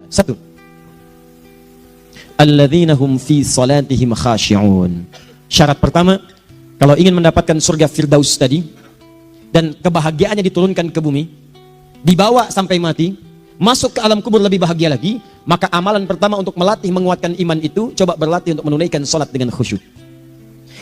Satu, alladzina hum fi salatihim khashi'un. Syarat pertama, kalau ingin mendapatkan surga Firdaus tadi dan kebahagiaannya diturunkan ke bumi, dibawa sampai mati, masuk ke alam kubur lebih bahagia lagi, maka amalan pertama untuk melatih menguatkan iman itu, coba berlatih untuk menunaikan salat dengan khusyuk.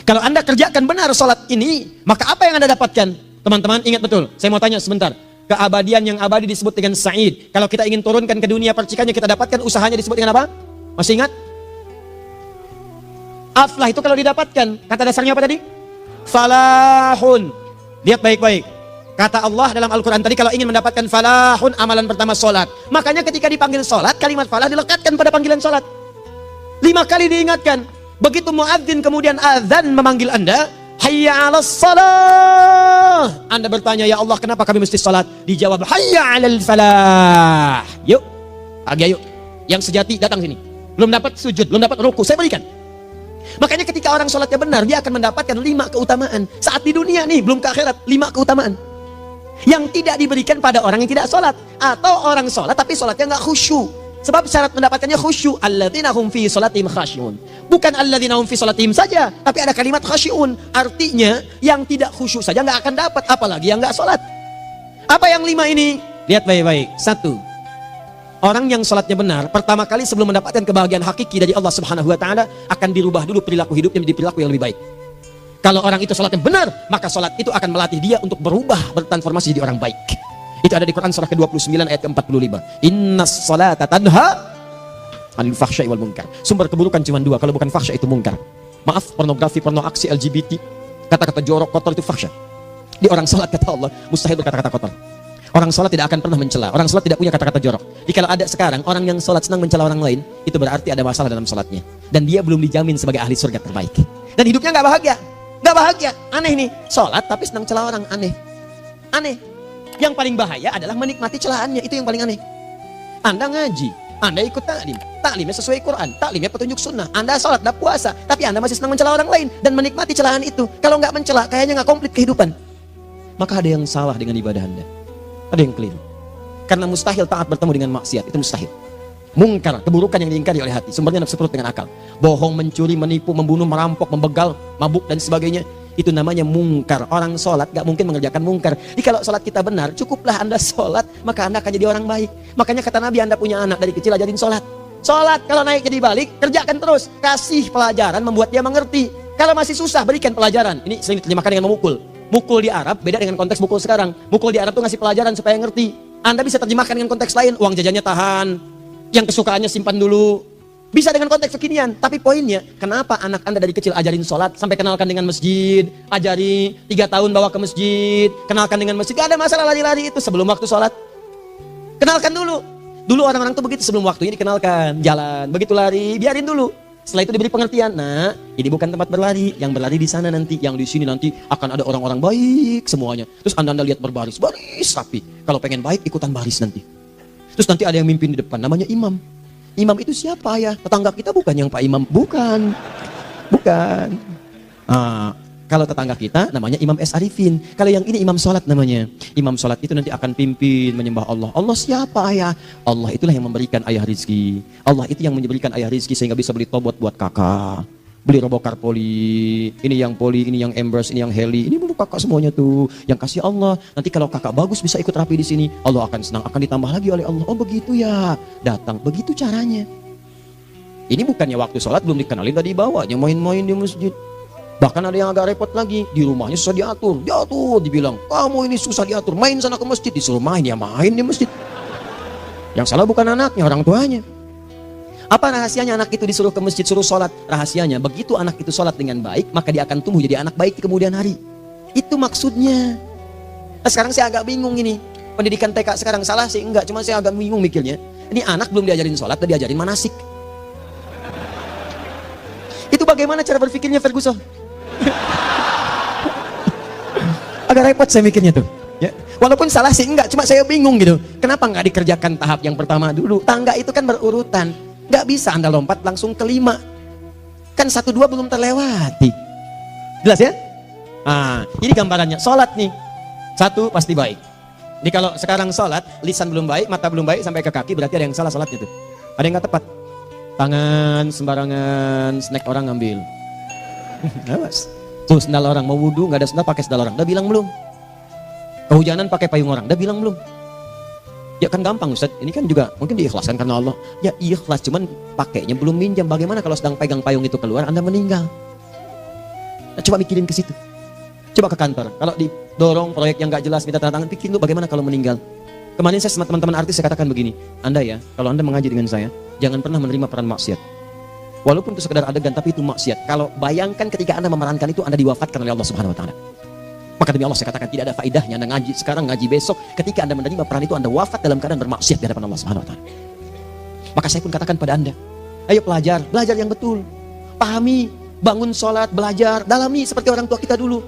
Kalau Anda kerjakan benar salat ini, maka apa yang Anda dapatkan? Teman-teman ingat betul, saya mau tanya sebentar. Keabadian yang abadi disebut dengan sa'id. Kalau kita ingin turunkan ke dunia percikannya, kita dapatkan usahanya disebut dengan apa? Masih ingat? Aflah itu kalau didapatkan, kata dasarnya apa tadi? Falahun. Lihat baik-baik. Kata Allah dalam Al-Quran tadi, kalau ingin mendapatkan falahun, amalan pertama sholat. Makanya ketika dipanggil sholat, kalimat falah dilekatkan pada panggilan sholat. 5 kali diingatkan. Begitu muadzin kemudian azan memanggil Anda, hayya 'alas shalah. Anda bertanya, ya Allah kenapa kami mesti salat? Dijawab, hayya 'alal falah. Yuk, bahagia yuk. Yang sejati datang sini. Belum dapat sujud, belum dapat ruku, saya berikan. Makanya ketika orang salatnya benar, dia akan mendapatkan 5 keutamaan. Saat di dunia nih, belum ke akhirat, 5 keutamaan. Yang tidak diberikan pada orang yang tidak salat. Atau orang salat tapi salatnya nggak khusyuk. Sebab syarat mendapatkannya khusyuk, alladzina hum fi salatihim khasyi'un. Bukan alladzina hum fi salatihim saja, tapi ada kalimat khasyi'un. Artinya yang tidak khusyuk saja nggak akan dapat, apalagi yang nggak salat. Apa yang 5 ini? Lihat baik-baik. 1, orang yang salatnya benar, pertama kali sebelum mendapatkan kebahagiaan hakiki dari Allah Subhanahu wa taala, akan dirubah dulu perilaku hidupnya menjadi perilaku yang lebih baik. Kalau orang itu salatnya benar, maka salat itu akan melatih dia untuk berubah, bertransformasi jadi orang baik. Itu ada di Quran surah ke-29 ayat ke-45. Innas salata tanha 'anil fahsya'i wal munkar. Sumber keburukan cuma 2, kalau bukan fahsya itu munkar. Maaf, pornografi, porno aksi, LGBT, kata-kata jorok, kotor itu fahsya. Di orang salat kata Allah, mustahil berkata-kata kotor. Orang salat tidak akan pernah mencela. Orang salat tidak punya kata-kata jorok. Jadi kalau ada sekarang orang yang salat senang mencela orang lain, itu berarti ada masalah dalam salatnya. Dan dia belum dijamin sebagai ahli surga terbaik. Dan hidupnya nggak bahagia. Nggak bahagia. Aneh nih. Salat tapi senang celah orang. Aneh. Aneh. Yang paling bahaya adalah menikmati celahannya. Itu yang paling aneh. Anda ngaji, Anda ikut taklim, taklimnya sesuai Quran, taklimnya petunjuk sunnah. Anda sholat, Anda puasa, tapi Anda masih senang mencela orang lain dan menikmati celahan itu. Kalau nggak mencela, kayaknya nggak komplit kehidupan. Maka ada yang salah dengan ibadah Anda. Ada yang keliru. Karena mustahil taat bertemu dengan maksiat. Itu mustahil. Mungkar, keburukan yang diingkari oleh hati. Sumbernya nafsu perut dengan akal. Bohong, mencuri, menipu, membunuh, merampok, membegal, mabuk dan sebagainya. Itu namanya mungkar. Orang sholat gak mungkin mengerjakan mungkar. Jadi kalau sholat kita benar, cukuplah Anda sholat, maka Anda akan jadi orang baik. Makanya kata Nabi, Anda punya anak dari kecil ajarin sholat. Sholat kalau naik jadi balik, kerjakan terus. Kasih pelajaran membuat dia mengerti. Kalau masih susah, berikan pelajaran. Ini sering diterjemahkan dengan memukul. Mukul di Arab beda dengan konteks mukul sekarang. Mukul di Arab tuh ngasih pelajaran supaya ngerti. Anda bisa terjemahkan dengan konteks lain. Uang jajannya tahan, yang kesukaannya simpan dulu. Bisa dengan konteks kekinian, tapi poinnya, kenapa anak Anda dari kecil ajarin sholat, sampai kenalkan dengan masjid, ajari 3 tahun bawa ke masjid, kenalkan dengan masjid, gak ada masalah lari-lari itu sebelum waktu sholat. Kenalkan dulu. Dulu orang-orang tuh begitu, sebelum waktunya dikenalkan, jalan, begitu lari, biarin dulu. Setelah itu diberi pengertian, nah ini bukan tempat berlari, yang berlari di sana nanti, yang di sini nanti akan ada orang-orang baik semuanya. Terus Anda lihat berbaris, baris rapi. Kalau pengen baik, ikutan baris nanti. Terus nanti ada yang mimpin di depan, namanya imam. Imam itu siapa ya? Tetangga kita bukan yang Pak Imam. Bukan. Bukan. Kalau tetangga kita namanya Imam S. Arifin. Kalau yang ini Imam Sholat namanya. Imam Sholat itu nanti akan pimpin menyembah Allah. Allah siapa ya? Allah itulah yang memberikan ayah rizki. Allah itu yang memberikan ayah rizki sehingga bisa beli tobot buat kakak. Beli robokar poli, ini yang Embers, ini yang heli, ini untuk kakak semuanya tuh. Yang kasih Allah. Nanti kalau kakak bagus bisa ikut rapi di sini, Allah akan senang, akan ditambah lagi oleh Allah. Oh begitu ya, datang begitu caranya. Ini bukannya waktu sholat belum dikenalin tadi bawanya main-main di masjid. Bahkan ada yang agak repot lagi, di rumahnya susah diatur, dibilang kamu ini susah diatur, main sana ke masjid, disuruh main ya main di masjid. Yang salah bukan anaknya, orang tuanya. Apa rahasianya anak itu disuruh ke masjid, suruh sholat? Rahasianya, begitu anak itu sholat dengan baik, maka dia akan tumbuh jadi anak baik di kemudian hari. Itu maksudnya. Nah, sekarang saya agak bingung ini. Pendidikan TK sekarang salah sih? Enggak, cuma saya agak bingung mikirnya. Ini anak belum diajarin sholat, dan diajarin manasik. Itu bagaimana cara berpikirnya Ferguson? Agak repot saya mikirnya tuh. Ya. Walaupun salah sih enggak, cuma saya bingung gitu. Kenapa enggak dikerjakan tahap yang pertama dulu? Tangga itu kan berurutan. Gak bisa Anda lompat langsung ke 5. Kan 1, 2 belum terlewati. Jelas ya? Ini gambarannya. Sholat nih. 1 pasti baik. Jadi kalau sekarang sholat, lisan belum baik, mata belum baik, sampai ke kaki, berarti ada yang salah sholatnya tuh. Ada yang nggak tepat. Tangan sembarangan, snack orang ngambil. Awas. Tuh sendal orang, mau wudhu nggak ada sendal pakai sendal orang. Udah bilang belum? Kehujanan pakai payung orang. Udah bilang belum? Ya kan gampang Ustaz. Ini kan juga mungkin diikhlaskan karena Allah. Ya ikhlas, cuman pakainya belum minjam. Bagaimana kalau sedang pegang payung itu keluar, Anda meninggal? Nah, coba mikirin ke situ. Coba ke kantor. Kalau didorong proyek yang nggak jelas, minta tanda tangan, pikirin tuh bagaimana kalau meninggal. Kemarin saya sama teman-teman artis saya katakan begini, Anda ya, kalau Anda mengaji dengan saya, jangan pernah menerima peran maksiat. Walaupun itu sekedar adegan, tapi itu maksiat. Kalau bayangkan ketika Anda memerankan itu, Anda diwafatkan oleh Allah Subhanahu Wa Taala. Maka demi Allah saya katakan tidak ada faedahnya Anda ngaji sekarang, ngaji besok. Ketika Anda menerima peran itu, Anda wafat dalam keadaan bermaksiat di hadapan Allah Subhanahu Wa Taala. Maka saya pun katakan pada Anda, ayo belajar yang betul, pahami, bangun sholat, belajar, dalami seperti orang tua kita dulu.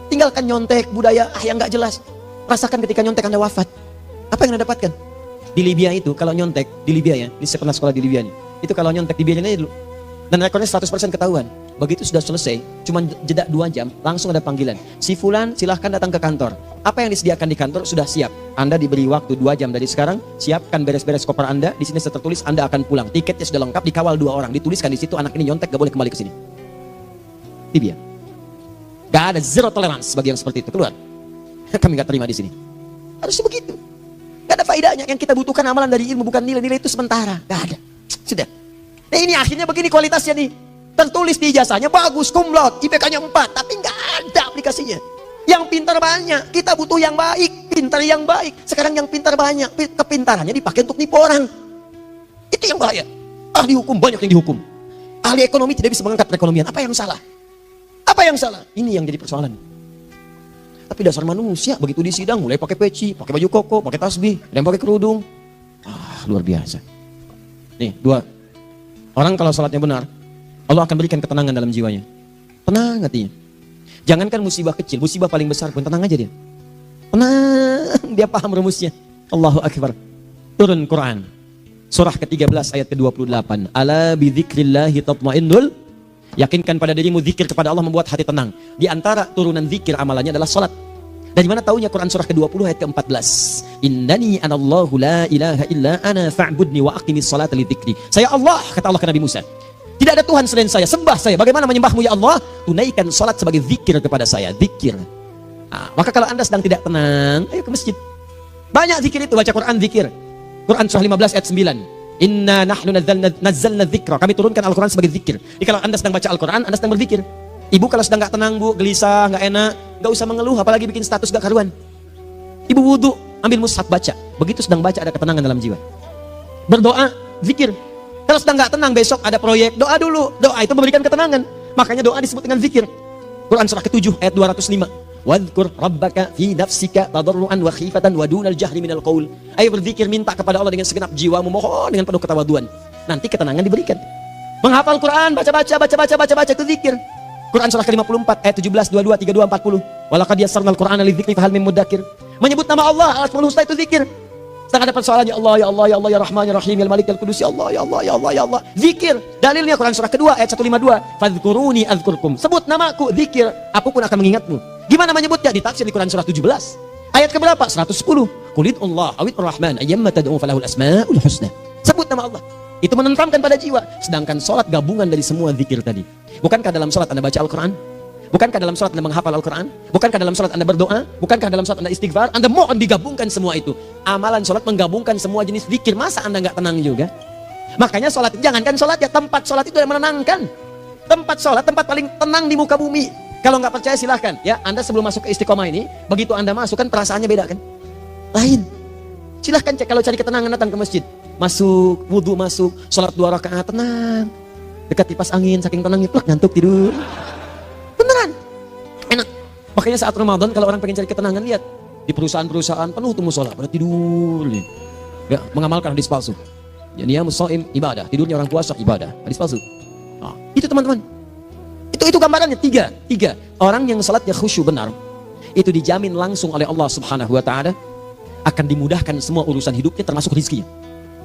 Tinggalkan nyontek budaya yang nggak jelas. Rasakan ketika nyontek Anda wafat. Apa yang Anda dapatkan? Di Libya itu kalau nyontek, di Libya ya, ini saya pernah sekolah di Libya nih. Itu kalau nyontek di Libya dulu. Dan rekornya 100% ketahuan. Begitu sudah selesai, cuma jeda 2 jam, langsung ada panggilan. Si fulan silahkan datang ke kantor. Apa yang disediakan di kantor sudah siap. Anda diberi waktu 2 jam dari sekarang, siapkan beres-beres koper Anda. Di sini tertulis Anda akan pulang. Tiketnya sudah lengkap, dikawal 2 orang. Dituliskan di situ anak ini nyontek, gak boleh kembali ke sini. Libya. Gak ada zero tolerance bagi yang seperti itu. Keluar. Kami gak terima di sini. Harusnya begitu. Gak ada faedahnya. Yang kita butuhkan amalan dari ilmu, bukan nilai-nilai itu sementara. Gak ada. Sudah. Nah ini akhirnya begini kualitasnya nih. Tertulis di ijazahnya bagus, cum laude, IPK-nya 4, tapi nggak ada aplikasinya. Yang pintar banyak, kita butuh yang baik, pintar yang baik. Sekarang yang pintar banyak, kepintarannya dipakai untuk nipu orang. Itu yang bahaya. Ahli hukum banyak yang dihukum. Ahli ekonomi tidak bisa mengangkat perekonomian. Apa yang salah? Apa yang salah? Ini yang jadi persoalan. Tapi dasar manusia, begitu di sidang mulai pakai peci, pakai baju koko, pakai tasbih, dan pakai kerudung. Luar biasa. Nih, 2. Orang kalau salatnya benar, Allah akan berikan ketenangan dalam jiwanya. Tenang hatinya. Jangankan musibah kecil, musibah paling besar pun tenang aja dia. Tenang, dia paham rumusnya. Allahu Akbar. Turun Quran. Surah ke-13 ayat ke-28. Ala bidzikrillahi tatmainnul. Yakinkan pada dirimu zikir kepada Allah membuat hati tenang. Di antara turunan zikir amalannya adalah salat. Dari mana taunya Quran surah ke-20 ayat ke-14? Innani anallahu la ilaha illa ana fa'budni wa aqimis salata li dzikri. Saya Allah, kata Allah ke Nabi Musa. Tidak ada Tuhan selain saya, sembah saya. Bagaimana menyembahmu ya Allah? Tunaikan salat sebagai zikir kepada saya, zikir. Nah, maka kalau Anda sedang tidak tenang, ayo ke masjid. Banyak zikir itu, baca Quran zikir. Quran surah 15 ayat 9. Inna nahnu nazzalna dzikra. Kami turunkan Al-Quran sebagai zikir. Jadi kalau Anda sedang baca Al-Quran, Anda sedang berzikir. Ibu kalau sedang nggak tenang, Bu, gelisah, nggak enak, nggak usah mengeluh, apalagi bikin status gak karuan. Ibu wudu, ambil mushaf baca. Begitu sedang baca ada ketenangan dalam jiwa. Berdoa, zikir. Kalau sedang nggak tenang, besok ada proyek, doa dulu. Doa itu memberikan ketenangan. Makanya doa disebut dengan zikir. Quran surah ke-7 ayat 205. Wadhkur rabbaka fi nafsika tadarruan wa khifatan wa dunal jahri minal qaul. Ayo berzikir, minta kepada Allah dengan segenap jiwamu, mohon dengan penuh ketawaduan. Nanti ketenangan diberikan. Menghafal Quran, baca itu zikir. Quran surah ke-54 ayat 17, 22, 32, 40. Walaqad yassarnal Qur'ana lidzikri fahal min mudzakir. Menyebut nama Allah, Al-Asmaul Husna itu zikir. Sedang ada persoalan, ya Allah, ya Allah, ya Allah, ya Rahman, ya Rahim, ya Malik, ya Qudus, ya Allah, ya Allah, ya Allah, ya Allah. Zikir. Dalilnya Quran surah kedua ayat 152. Fadhkuruni adzkurkum. Sebut namaku, zikir. Aku pun akan mengingatmu. Gimana menyebutnya? Ditafsir di Quran surah 17. Ayat keberapa? 110. Qulid Allah, awid Ar-Rahman, ayyamma tad'u falahul asmaul husna. Sebut nama Allah. Itu menenteramkan pada jiwa. Sedangkan sholat gabungan dari semua zikir tadi. Bukankah dalam sholat Anda baca Al-Quran? Bukankah dalam sholat Anda menghafal Al-Quran? Bukankah dalam sholat Anda berdoa? Bukankah dalam sholat Anda istighfar? Anda mohon digabungkan semua itu. Amalan sholat menggabungkan semua jenis zikir. Masa Anda nggak tenang juga? Makanya sholat, jangankan sholat ya, tempat sholat itu yang menenangkan. Tempat sholat, tempat paling tenang di muka bumi. Kalau nggak percaya silahkan. Ya, Anda sebelum masuk ke istiqomah ini, begitu Anda masuk kan perasaannya beda kan? Lain. Silahkan cek, kalau cari ketenangan datang ke masjid. Masuk, wudhu masuk, sholat 2 rakaat, tenang. Dekat kipas angin, saking tenangnya, plak, ngantuk, tidur. Beneran, enak. Makanya saat Ramadan kalau orang pengen cari ketenangan, lihat. Di perusahaan-perusahaan penuh tuh musola, pada tidur. Ya, mengamalkan hadis palsu. Jadi ya musoim ibadah, tidurnya orang puasa ibadah, hadis palsu. Nah, itu teman-teman. Itu gambarannya, tiga. Orang yang salatnya khusyuk benar, itu dijamin langsung oleh Allah Subhanahu Wa Taala akan dimudahkan semua urusan hidupnya termasuk rezekinya.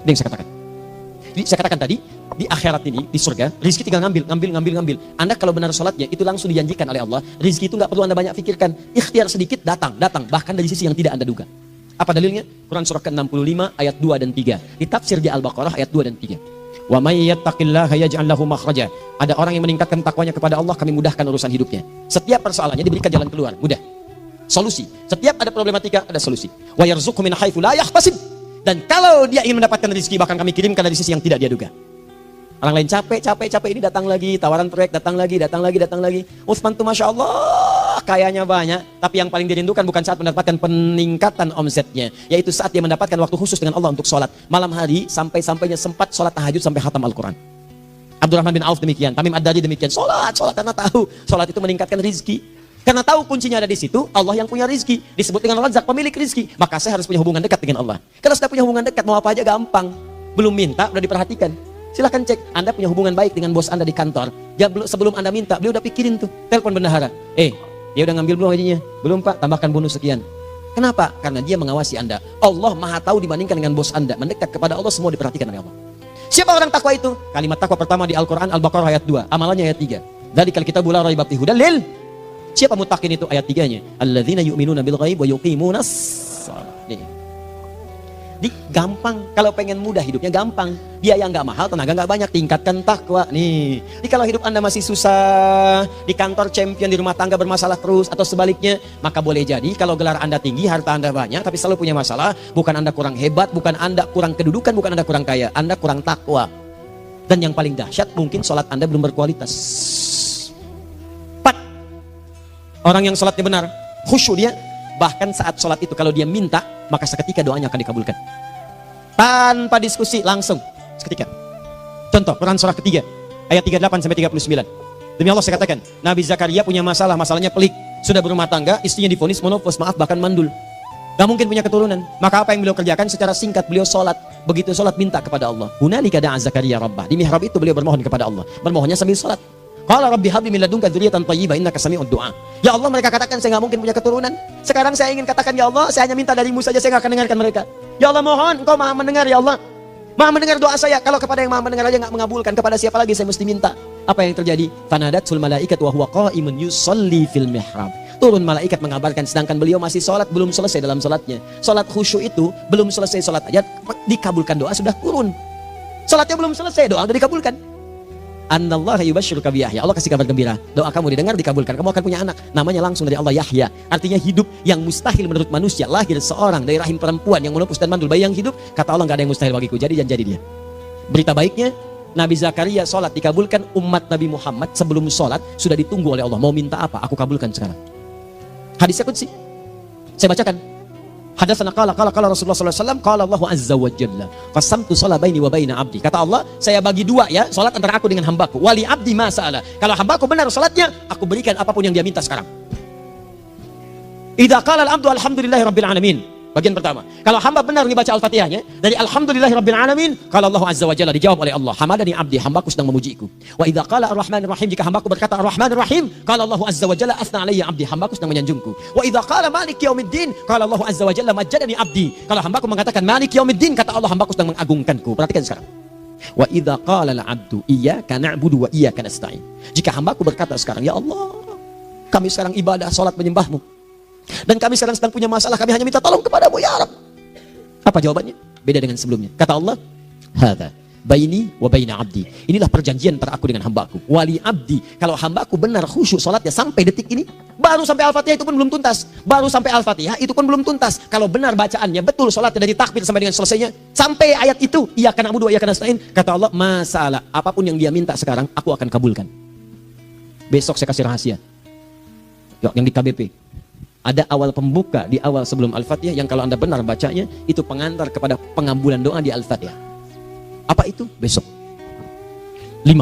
Itu yang saya katakan. Jadi saya katakan tadi, di akhirat ini, di surga, rezeki tinggal ngambil. Anda kalau benar sholatnya, itu langsung dijanjikan oleh Allah. Rezeki itu nggak perlu Anda banyak pikirkan. Ikhtiar sedikit, datang. Bahkan dari sisi yang tidak Anda duga. Apa dalilnya? Quran surah ke-65 ayat 2 dan 3. Ditafsir di Al-Baqarah ayat 2 dan 3. Wa may yattaqillaha yaj'al lahu makhraja. Ada orang yang meningkatkan takwanya kepada Allah, kami mudahkan urusan hidupnya. Setiap persoalannya diberikan jalan keluar, mudah. Solusi. Setiap ada problematika, ada solusi. Wa yarzuqhu min haitsu la yahtasib. Dan kalau dia ingin mendapatkan rezeki, bahkan kami kirimkan dari sisi yang tidak dia duga. Orang lain capek ini datang lagi, tawaran proyek datang lagi. Utsman tuh Masya Allah, kayanya banyak. Tapi yang paling dirindukan bukan saat mendapatkan peningkatan omsetnya, yaitu saat dia mendapatkan waktu khusus dengan Allah untuk sholat. Malam hari, sampai-sampainya sempat sholat tahajud sampai khatam Al-Quran. Abdurrahman bin Auf demikian, Tamim Ad-Dari demikian. Sholat, karena tahu sholat itu meningkatkan rizki. Karena tahu kuncinya ada di situ, Allah yang punya rizki. Disebut dengan Razak, pemilik rizki. Maka saya harus punya hubungan dekat dengan Allah. Kalau sudah punya hubungan dekat, mau apa aja gampang. Belum minta, udah diperhatikan. Silahkan cek, Anda punya hubungan baik dengan bos Anda di kantor. Ya, sebelum Anda minta, beliau udah pikirin tuh. Telepon bendahara. Dia udah ngambil belum gajinya? Belum Pak, tambahkan bonus sekian. Kenapa? Karena dia mengawasi Anda. Allah maha tahu dibandingkan dengan bos Anda. Mendekat kepada Allah, semua diperhatikan oleh Allah. Siapa orang takwa itu? Kalimat takwa pertama di Al-Quran, Al-Baqarah ayat 2. Amalannya ayat 3. Dzalikal kitabu la raiba fihi hudal lil. Siapa muttaqin itu? Ayat 3-nya. Alladzina yu'minuna bil ghaib wa yuqimunas shalah. Gampang. Kalau pengen mudah hidupnya gampang. Biaya nggak mahal, tenaga nggak banyak. Tingkatkan takwa. Nih. Kalau hidup Anda masih susah, di kantor champion, di rumah tangga bermasalah terus, atau sebaliknya, maka boleh jadi kalau gelar Anda tinggi, harta Anda banyak, tapi selalu punya masalah. Bukan Anda kurang hebat, bukan Anda kurang kedudukan, bukan Anda kurang kaya. Anda kurang takwa. Dan yang paling dahsyat, mungkin sholat Anda belum berkualitas. Orang yang sholatnya benar, khusyuk dia, bahkan saat sholat itu kalau dia minta, maka seketika doanya akan dikabulkan. Tanpa diskusi, langsung seketika. Contoh, Quran surah ketiga, ayat 38-39. Demi Allah saya katakan, Nabi Zakaria punya masalah, masalahnya pelik. Sudah berumah tangga, istrinya divonis monopos, maaf bahkan mandul. Gak mungkin punya keturunan. Maka apa yang beliau kerjakan? Secara singkat beliau sholat. Begitu sholat minta kepada Allah. Hunalika da'a Zakaria rabbah. Di mihrab itu beliau bermohon kepada Allah. Bermohonnya sambil sholat. Qala rabbi habli min ladunka dzurriyyatan thayyibah innaka sami'ud du'a. Ya Allah, mereka katakan saya nggak mungkin punya keturunan. Sekarang saya ingin katakan, ya Allah, saya hanya minta darimu saja, saya nggak akan dengarkan mereka. Ya Allah, mohon Engkau maha mendengar, ya Allah. Maha mendengar doa saya. Kalau kepada yang maha mendengar aja nggak mengabulkan, kepada siapa lagi saya mesti minta? Apa yang terjadi? Fanadatul malaikat wa huwa qa'imun yusalli fil mihrab. Turun malaikat mengabarkan, sedangkan beliau masih sholat, belum selesai dalam sholatnya. Sholat khusyuk itu belum selesai sholat aja dikabulkan, doa sudah turun. Sholatnya belum selesai, doa sudah dikabulkan. Anallahu yubashshiruka bi Yahya. Allah kasih kabar gembira. Doa kamu didengar, dikabulkan. Kamu akan punya anak. Namanya langsung dari Allah Yahya. Artinya hidup yang mustahil menurut manusia. Lahir seorang dari rahim perempuan yang menopus dan mandul, bayi yang hidup. Kata Allah, nggak ada yang mustahil bagiku. Jadi dan jadi dia. Berita baiknya, Nabi Zakaria sholat dikabulkan. Umat Nabi Muhammad sebelum sholat sudah ditunggu oleh Allah. Mau minta apa? Aku kabulkan sekarang. Hadisnya qudsi. Saya bacakan. Hadatsana qala Rasulullah sallallahu alaihi wasallam qala Allahu azza wa jalla qasamtu shalah baini wa baina abdi. Kata Allah, saya bagi dua ya, salat antara aku dengan hambaku. Wali abdi ma sa'ala. Kalau hambaku benar salatnya, aku berikan apapun yang dia minta sekarang. Idza qala al-abdu alhamdulillahi rabbil alamin. Bagian pertama, kalau hamba benar dibaca Al-Fatihahnya dari alhamdulillahi rabbil alamin, kalau Allah azza wa jalla, dijawab oleh Allah, hamadani abdi, hambaku sedang memujiku. Wa idza qala ar-rahmanir rahim, jika hambaku berkata ar-rahmanir rahim, kalau Allah azza wa jalla asna alayya abdi, hambaku sedang menyanjungku. Wa idza qala maliki yaumiddin, kalau Allah azza wa jalla majjadani abdi, kalau hambaku mengatakan maliki yaumiddin, kata Allah, hambaku sedang mengagungkanku. Perhatikan sekarang. Wa idza qala al-abdu iyyaka na'budu wa iyyaka nasta'in, jika hambaku berkata sekarang, ya Allah, kami sekarang ibadah salat menyembahmu, dan kami sekarang sedang punya masalah, kami hanya minta tolong kepadamu ya Rabb. Apa jawabannya? Beda dengan sebelumnya. Kata Allah, hadza baini wa baina abdi. Inilah perjanjian antara aku dengan hambaku. Wali abdi, kalau hambaku benar khusyuk salatnya sampai detik ini, baru sampai Al-Fatihah itu pun belum tuntas. Baru sampai Al-Fatihah itu pun belum tuntas. Kalau benar bacaannya betul, salatnya dari takbir sampai dengan selesainya, sampai ayat itu, iyyaka na'budu wa iyyaka nasta'in, kata Allah, masalah apapun yang dia minta sekarang, aku akan kabulkan. Besok saya kasih rahasia. Yang di KBP. Ada awal pembuka di awal sebelum Al-Fatihah yang kalau Anda benar bacanya, itu pengantar kepada pengambulan doa di Al-Fatihah. Apa itu? Besok. 5.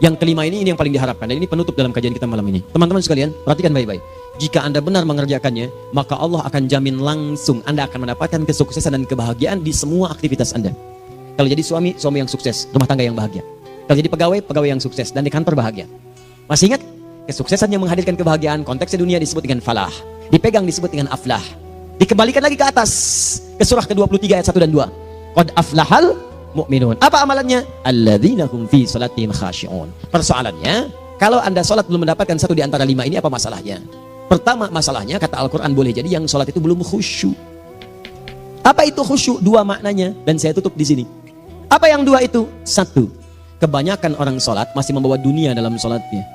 Yang kelima ini yang paling diharapkan, dan ini penutup dalam kajian kita malam ini. Teman-teman sekalian, perhatikan baik-baik. Jika Anda benar mengerjakannya, maka Allah akan jamin langsung Anda akan mendapatkan kesuksesan dan kebahagiaan di semua aktivitas Anda. Kalau jadi suami yang sukses, rumah tangga yang bahagia. Kalau jadi pegawai yang sukses, dan di kantor bahagia. Masih ingat? Kesuksesan yang menghadirkan kebahagiaan, konteksnya dunia disebut dengan falah, dipegang disebut dengan aflah. Dikembalikan lagi ke atas, ke surah ke-23 ayat 1 dan 2. Qad aflahal mu'minun. Apa amalannya? Alladzina hum fi salatihim khashi'un. Persoalannya, kalau Anda salat belum mendapatkan satu di antara 5 ini, apa masalahnya? Pertama masalahnya, kata Al-Quran, boleh jadi yang salat itu belum khusyuk. Apa itu khusyuk? 2 maknanya, dan saya tutup di sini. Apa yang dua itu? Satu, kebanyakan orang sholat masih membawa dunia dalam sholatnya.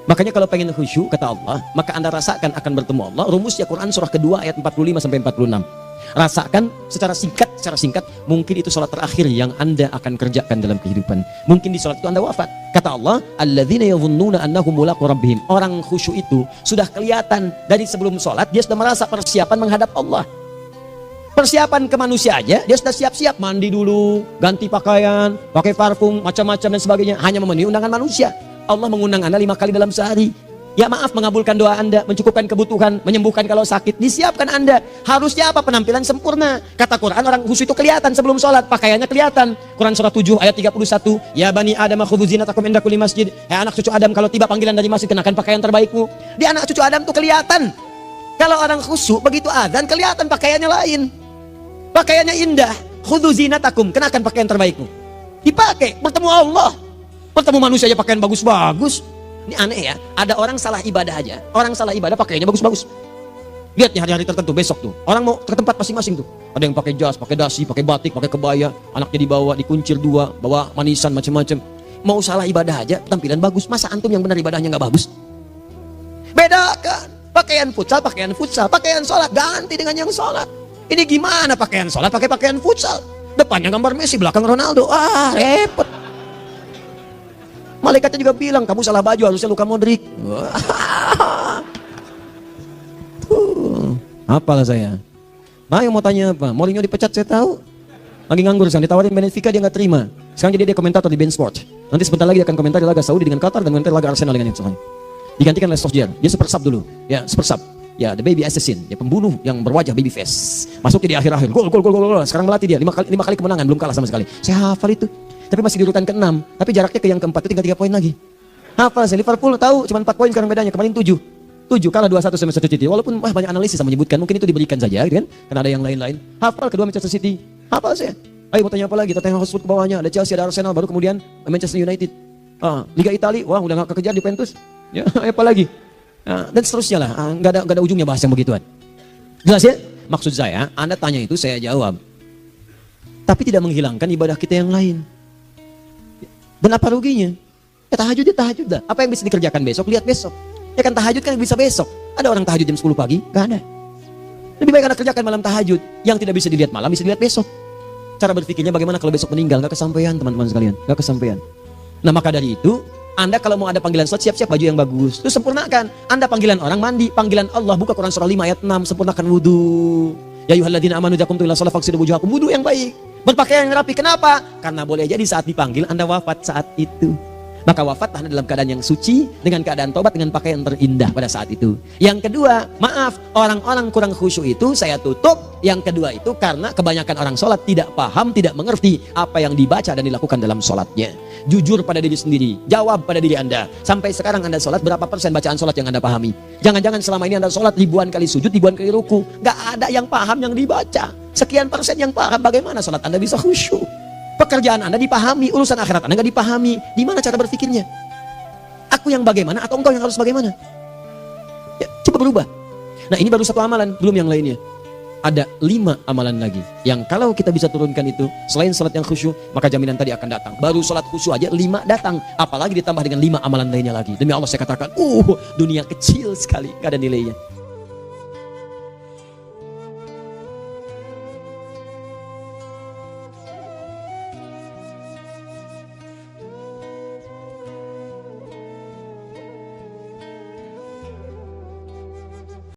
Makanya kalau pengen khusyuk, kata Allah, maka Anda rasakan akan bertemu Allah. Rumusnya Quran surah kedua ayat 45 sampai 46. Rasakan secara singkat, mungkin itu sholat terakhir yang Anda akan kerjakan dalam kehidupan. Mungkin di sholat itu Anda wafat. Kata Allah, alladzina yadhunnuna annahum mulaqu rabbihim. Orang khusyuk itu sudah kelihatan dari sebelum sholat, dia sudah merasa persiapan menghadap Allah. Persiapan ke manusia aja, dia sudah siap-siap, mandi dulu, ganti pakaian, pakai parfum, macam-macam dan sebagainya, hanya memenuhi undangan manusia. Allah mengundang Anda 5 kali dalam sehari. Ya maaf, mengabulkan doa Anda, mencukupkan kebutuhan, menyembuhkan kalau sakit, disiapkan Anda. Harusnya apa? Penampilan sempurna. Kata Quran, orang khusyuk itu kelihatan sebelum sholat, pakaiannya kelihatan. Quran surah 7 ayat 31, ya bani Adam khudzu zinatakum inda kulli masjid. Anak cucu Adam, kalau tiba panggilan dari masjid, kenakan pakaian terbaikmu. Di anak cucu Adam tuh kelihatan. Kalau orang khusyuk, begitu azan kelihatan pakaiannya lain. Pakaiannya indah. Khudzu zinatakum, kenakan pakaian terbaikmu. Dipakai, bertemu Allah. Bertemu manusia aja pakaian bagus-bagus. Ini aneh ya, ada orang salah ibadah aja. Orang salah ibadah pakaiannya bagus-bagus. Lihat nih hari-hari tertentu besok tuh. Orang mau ke tempat masing-masing tuh. Ada yang pakai jas, pakai dasi, pakai batik, pakai kebaya. Anaknya dibawa, dikuncir 2, bawa manisan macam-macam. Mau salah ibadah aja, tampilan bagus. Masa antum yang benar ibadahnya nggak bagus? Bedakan. Pakaian futsal, pakaian sholat ganti dengan yang sholat. Ini gimana pakaian sholat pakai pakaian futsal? Depannya gambar Messi, belakang Ronaldo. Ah, repot. Malaikatnya juga bilang, kamu salah baju, harusnya Luka Modric. Apalah saya. Ayo mau tanya apa? Mourinho dipecat saya tahu. Lagi nganggur sekarang, ditawarin Benfica dia nggak terima. Sekarang jadi dia komentator di Bein Sport. Nanti sebentar lagi dia akan komentar di laga Saudi dengan Qatar dan komentar laga Arsenal dengan itu. Digantikan oleh Solskjaer. Dia super sub dulu. Ya, super sub. Ya, the baby assassin. Ya, pembunuh yang berwajah baby face. Masuknya di akhir-akhir. Gol. Sekarang melatih dia 5 kali kemenangan, belum kalah sama sekali. Saya hafal itu. Tapi masih di urutan ke-6. Tapi jaraknya ke yang ke-4 itu tinggal 3 poin lagi. Hafal saya. Liverpool tahu cuma 4 poin sekarang bedanya. Kemarin 7 kalah 2-1 sama Manchester City. Walaupun banyak analisis yang menyebutkan mungkin itu diberikan saja gitu kan. Karena ada yang lain-lain. Hafal kedua Manchester City. Hafal saya. Ayo mau tanya apa lagi? Tottenham Hotspur ke bawahnya. Ada Chelsea, ada Arsenal, baru kemudian Manchester United. Liga Italia, wah udah gak kekejar Juventus. Ya, apa lagi? Dan seterusnya lah. Gak ada ujungnya bahas yang begituan. Jelas ya? Maksud saya, Anda tanya itu saya jawab. Tapi tidak menghilangkan ibadah kita yang lain. Dan apa ruginya? Ya tahajud dah. Apa yang bisa dikerjakan besok? Lihat besok. Ya kan tahajud kan bisa besok. Ada orang tahajud jam 10 pagi? Gak ada. Lebih baik Anda kerjakan malam tahajud. Yang tidak bisa dilihat malam, bisa dilihat besok. Cara berpikirnya bagaimana kalau besok meninggal? Gak kesampaian teman-teman sekalian. Gak kesampaian. Nah maka dari itu, Anda kalau mau ada panggilan sholat, siap-siap baju yang bagus. Terus sempurnakan. Anda panggilan orang mandi. Panggilan Allah, buka Quran surah 5 ayat 6. Sempurnakan wudhu. Ya ayyuhalladzina amanu idza qumtum ila sholati faghsilu wujuhakum. Wudhu yang baik. Berpakaian yang rapi. Kenapa? Karena boleh jadi saat dipanggil Anda wafat saat itu. Maka wafatlah Anda dalam keadaan yang suci, dengan keadaan tobat, dengan pakaian terindah pada saat itu. Yang kedua, maaf, orang-orang kurang khusyuk itu saya tutup. Yang kedua itu karena kebanyakan orang sholat tidak paham, tidak mengerti apa yang dibaca dan dilakukan dalam sholatnya. Jujur pada diri sendiri, jawab pada diri Anda. Sampai sekarang Anda sholat, berapa persen bacaan sholat yang Anda pahami? Jangan-jangan selama ini Anda sholat ribuan kali sujud, ribuan kali ruku. Gak ada yang paham yang dibaca. Sekian persen yang paham, bagaimana sholat Anda bisa khusyuk? Pekerjaan Anda dipahami, urusan akhirat Anda nggak dipahami. Di mana cara berpikirnya? Aku yang bagaimana atau engkau yang harus bagaimana? Ya, coba berubah. Nah ini baru satu amalan, belum yang lainnya. Ada 5 amalan lagi yang kalau kita bisa turunkan itu, selain salat yang khusyuk, maka jaminan tadi akan datang. Baru salat khusyuk aja 5 datang, apalagi ditambah dengan 5 amalan lainnya lagi. Demi Allah saya katakan, dunia kecil sekali, gak ada nilainya.